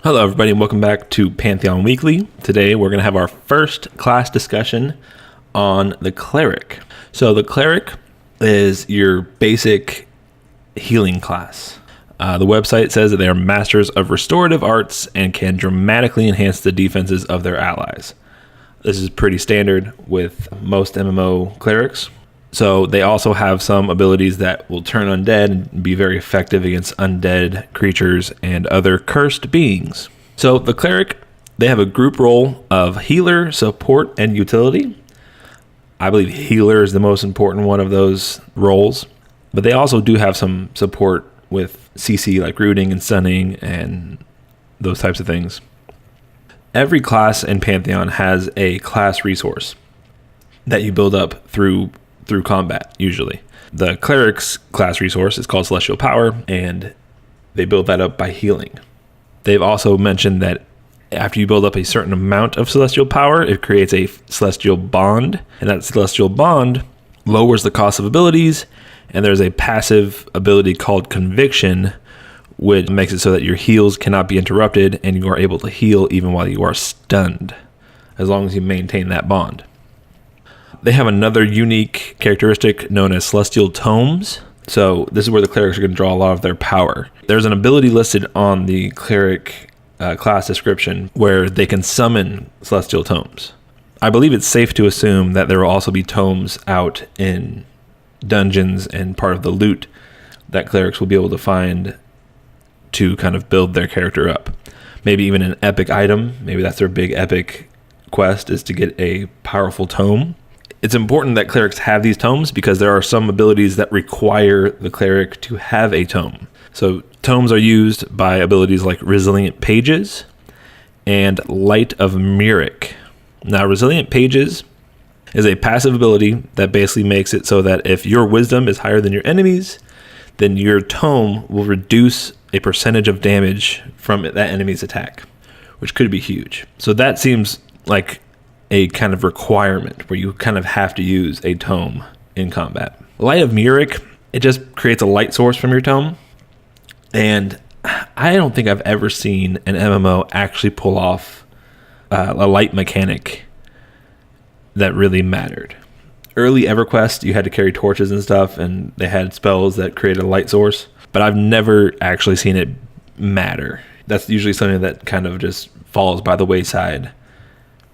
Hello everybody and welcome back to Pantheon Weekly. Today we're going to have our first class discussion on the Cleric. So the Cleric is your basic healing class. The website says that they are masters of restorative arts and can dramatically enhance the defenses of their allies. This is pretty standard with most MMO clerics. So they also have some abilities that will turn undead and be very effective against undead creatures and other cursed beings. So the Cleric, they have a group role of healer, support, and utility. I believe healer is the most important one of those roles, but they also do have some support with CC like rooting and stunning and those types of things. Every class in Pantheon has a class resource that you build up through combat, usually. The Cleric's class resource is called Celestial Power, and they build that up by healing. They've also mentioned that after you build up a certain amount of Celestial Power, it creates a Celestial Bond, and that Celestial Bond lowers the cost of abilities, and there's a passive ability called Conviction, which makes it so that your heals cannot be interrupted, and you are able to heal even while you are stunned, as long as you maintain that bond. They have another unique characteristic known as Celestial Tomes. So this is where the Clerics are going to draw a lot of their power. There's an ability listed on the Cleric class description where they can summon Celestial Tomes. I believe it's safe to assume that there will also be tomes out in dungeons and part of the loot that Clerics will be able to find to kind of build their character up. Maybe even an epic item. Maybe that's their big epic quest, is to get a powerful tome. It's important that Clerics have these tomes because there are some abilities that require the Cleric to have a tome. So tomes are used by abilities like Resilient Pages and Light of Myric. Now, Resilient Pages is a passive ability that basically makes it so that if your wisdom is higher than your enemy's, then your tome will reduce a percentage of damage from that enemy's attack, which could be huge. So that seems like a kind of requirement where you kind of have to use a tome in combat. Light of Myric, it just creates a light source from your tome. And I don't think I've ever seen an MMO actually pull off a light mechanic that really mattered. Early EverQuest, you had to carry torches and stuff, and they had spells that created a light source, but I've never actually seen it matter. That's usually something that kind of just falls by the wayside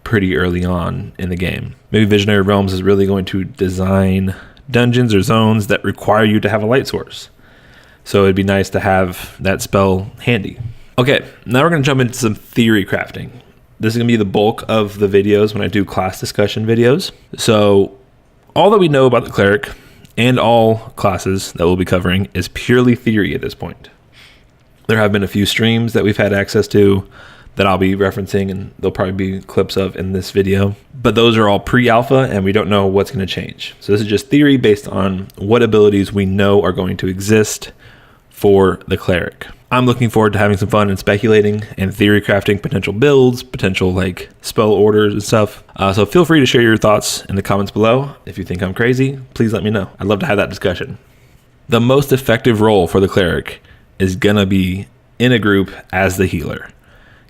pretty early on in the game. Maybe Visionary Realms is really going to design dungeons or zones that require you to have a light source. So it'd be nice to have that spell handy. Okay, now we're going to jump into some theory crafting. This is going to be the bulk of the videos when I do class discussion videos. So all that we know about the Cleric and all classes that we'll be covering is purely theory at this point. There have been a few streams that we've had access to that I'll be referencing, and there'll probably be clips of in this video. But those are all pre-alpha, and we don't know what's going to change. So this is just theory based on what abilities we know are going to exist for the Cleric. I'm looking forward to having some fun and speculating and theory crafting potential builds, potential like spell orders and stuff. So feel free to share your thoughts in the comments below. If you think I'm crazy, please let me know. I'd love to have that discussion. The most effective role for the Cleric is gonna be in a group as the healer.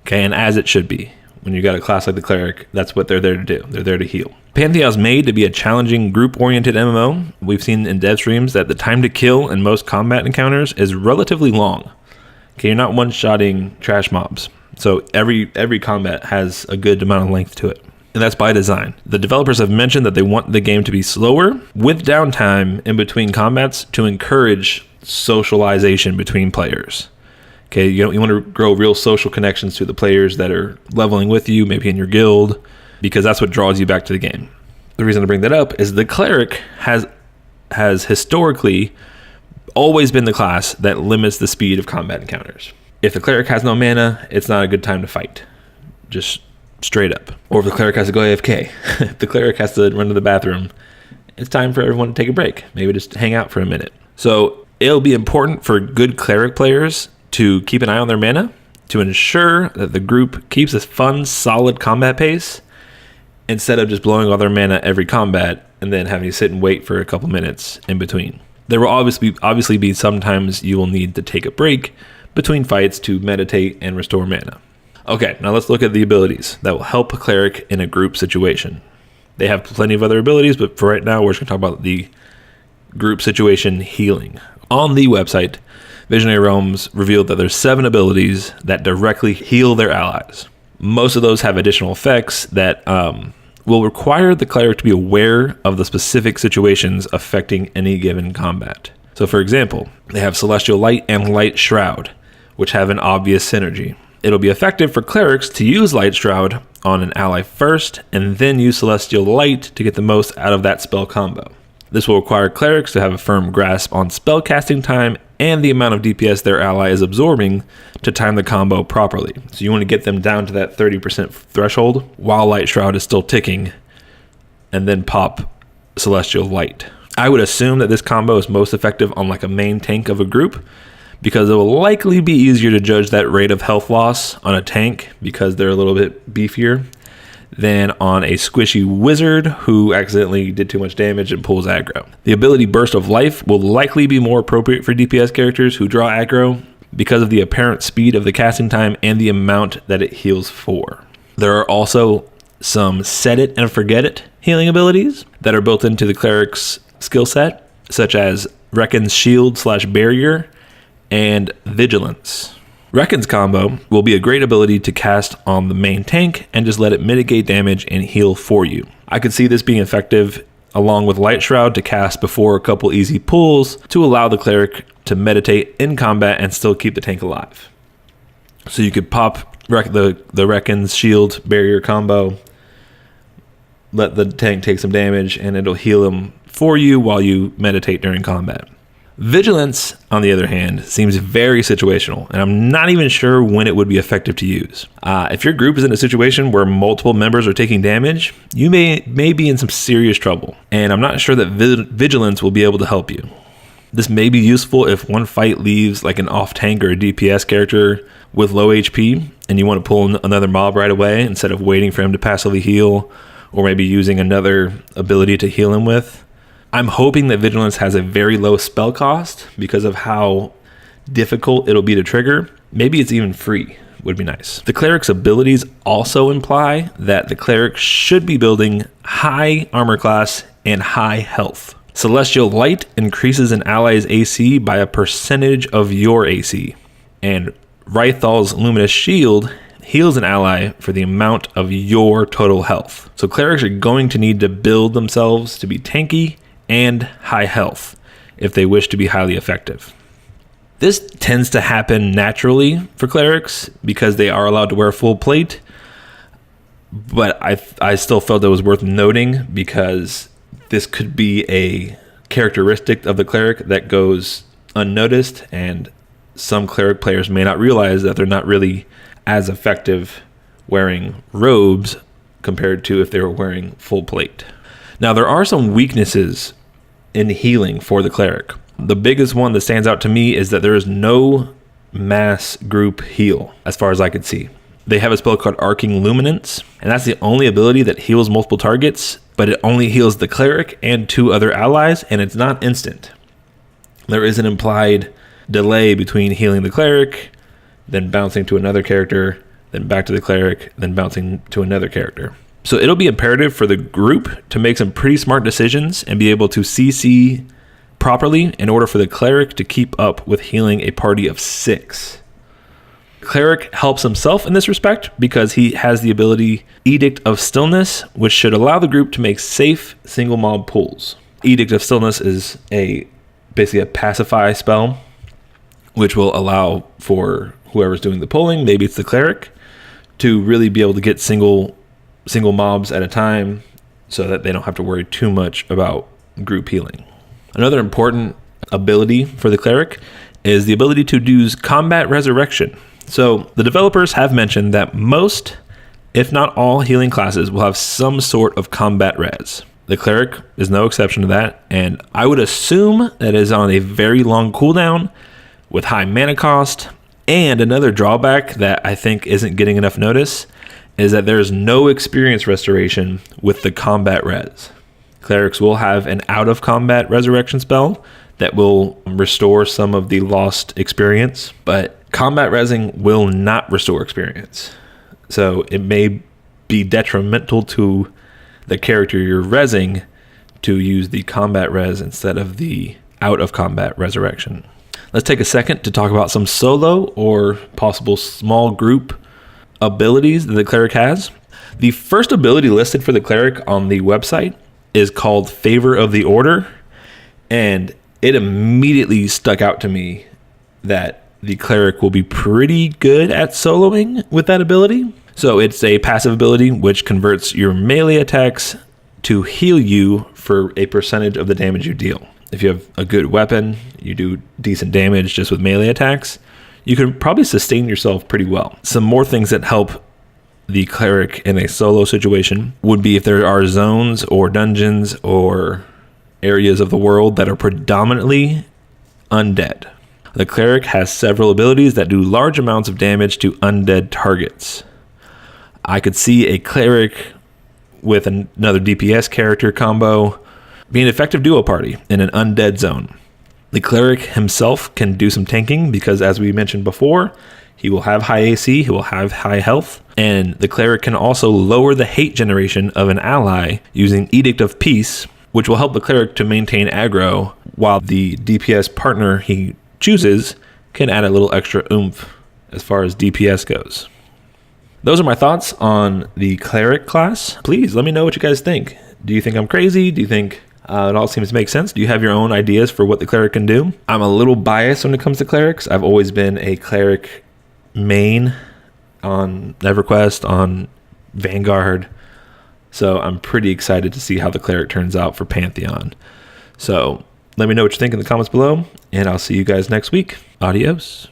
Okay, and as it should be. When you got a class like the Cleric, that's what they're there to do. They're there to heal. Pantheon's made to be a challenging group-oriented MMO. We've seen in dev streams that the time to kill in most combat encounters is relatively long. Okay, you're not one-shotting trash mobs. So every combat has a good amount of length to it. And that's by design. The developers have mentioned that they want the game to be slower with downtime in between combats to encourage socialization between players. Okay, you want to grow real social connections to the players that are leveling with you, maybe in your guild, because that's what draws you back to the game. The reason to bring that up is the Cleric has historically always been the class that limits the speed of combat encounters. If the Cleric has no mana, it's not a good time to fight. Just straight up. Or if the Cleric has to go AFK, if the Cleric has to run to the bathroom, it's time for everyone to take a break. Maybe just hang out for a minute. So it'll be important for good Cleric players to keep an eye on their mana, to ensure that the group keeps a fun, solid combat pace, instead of just blowing all their mana every combat and then having to sit and wait for a couple minutes in between. There will obviously be sometimes you will need to take a break between fights to meditate and restore mana. Okay, now let's look at the abilities that will help a cleric in a group situation. They have plenty of other abilities, but for right now, we're just going to talk about the group situation healing. On the website, Visionary Realms revealed that there's 7 abilities that directly heal their allies. Most of those have additional effects that will require the cleric to be aware of the specific situations affecting any given combat. So for example, they have Celestial Light and Light Shroud, which have an obvious synergy. It'll be effective for clerics to use Light Shroud on an ally first, and then use Celestial Light to get the most out of that spell combo. This will require clerics to have a firm grasp on spell casting time and the amount of DPS their ally is absorbing to time the combo properly. So you want to get them down to that 30% threshold while Light Shroud is still ticking, and then pop Celestial Light. I would assume that this combo is most effective on like a main tank of a group, because it will likely be easier to judge that rate of health loss on a tank because they're a little bit beefier than on a squishy wizard who accidentally did too much damage and pulls aggro. The ability Burst of Life will likely be more appropriate for DPS characters who draw aggro because of the apparent speed of the casting time and the amount that it heals for. There are also some Set It and Forget It healing abilities that are built into the cleric's skill set, such as Reckon's Shield/Barrier and Vigilance. Reckon's combo will be a great ability to cast on the main tank and just let it mitigate damage and heal for you. I could see this being effective along with Light Shroud to cast before a couple easy pulls to allow the cleric to meditate in combat and still keep the tank alive. So you could pop the Reckon's Shield Barrier combo, let the tank take some damage, and it'll heal him for you while you meditate during combat. Vigilance, on the other hand, seems very situational, and I'm not even sure when it would be effective to use. If your group is in a situation where multiple members are taking damage, you may be in some serious trouble, and I'm not sure that Vigilance will be able to help you. This may be useful if one fight leaves like an off-tank or a DPS character with low HP, and you want to pull another mob right away instead of waiting for him to passively heal, or maybe using another ability to heal him with. I'm hoping that Vigilance has a very low spell cost because of how difficult it'll be to trigger. Maybe it's even free, would be nice. The cleric's abilities also imply that the cleric should be building high armor class and high health. Celestial Light increases an ally's AC by a percentage of your AC, and Rythal's Luminous Shield heals an ally for the amount of your total health. So clerics are going to need to build themselves to be tanky and high health if they wish to be highly effective. This tends to happen naturally for clerics because they are allowed to wear full plate, but I still felt it was worth noting because this could be a characteristic of the cleric that goes unnoticed, and some cleric players may not realize that they're not really as effective wearing robes compared to if they were wearing full plate. Now, there are some weaknesses in healing for the cleric. The biggest one that stands out to me is that there is no mass group heal, as far as I could see. They have a spell called Arcing Luminance, and that's the only ability that heals multiple targets, but it only heals the cleric and 2 other allies, and it's not instant. There is an implied delay between healing the cleric, then bouncing to another character, then back to the cleric, then bouncing to another character. So it'll be imperative for the group to make some pretty smart decisions and be able to CC properly in order for the cleric to keep up with healing a party of 6. Cleric helps himself in this respect because he has the ability Edict of Stillness, which should allow the group to make safe single mob pulls. Edict of Stillness is basically a pacify spell, which will allow for whoever's doing the pulling, maybe it's the cleric, to really be able to get single mobs at a time so that they don't have to worry too much about group healing. Another important ability for the cleric is the ability to use combat resurrection. So the developers have mentioned that most, if not all, healing classes will have some sort of combat res. The cleric is no exception to that, and I would assume that it is on a very long cooldown with high mana cost. And another drawback that I think isn't getting enough notice is that there's no experience restoration with the combat res. Clerics will have an out of combat resurrection spell that will restore some of the lost experience, but combat resing will not restore experience. So it may be detrimental to the character you're rezzing to use the combat res instead of the out of combat resurrection. Let's take a second to talk about some solo or possible small group abilities that the cleric has. The first ability listed for the cleric on the website is called Favor of the Order, and it immediately stuck out to me that the cleric will be pretty good at soloing with that ability. So it's a passive ability which converts your melee attacks to heal you for a percentage of the damage you deal. If you have a good weapon, you do decent damage just with melee attacks, you can probably sustain yourself pretty well. Some more things that help the cleric in a solo situation would be if there are zones or dungeons or areas of the world that are predominantly undead. The cleric has several abilities that do large amounts of damage to undead targets. I could see a cleric with another DPS character combo being an effective duo party in an undead zone. The cleric himself can do some tanking because, as we mentioned before, he will have high AC, he will have high health, and the cleric can also lower the hate generation of an ally using Edict of Peace, which will help the cleric to maintain aggro, while the DPS partner he chooses can add a little extra oomph as far as DPS goes. Those are my thoughts on the cleric class. Please let me know what you guys think. Do you think I'm crazy? Do you think it all seems to make sense? Do you have your own ideas for what the cleric can do? I'm a little biased when it comes to clerics. I've always been a cleric main on EverQuest, on Vanguard. So I'm pretty excited to see how the cleric turns out for Pantheon. So let me know what you think in the comments below, and I'll see you guys next week. Adios.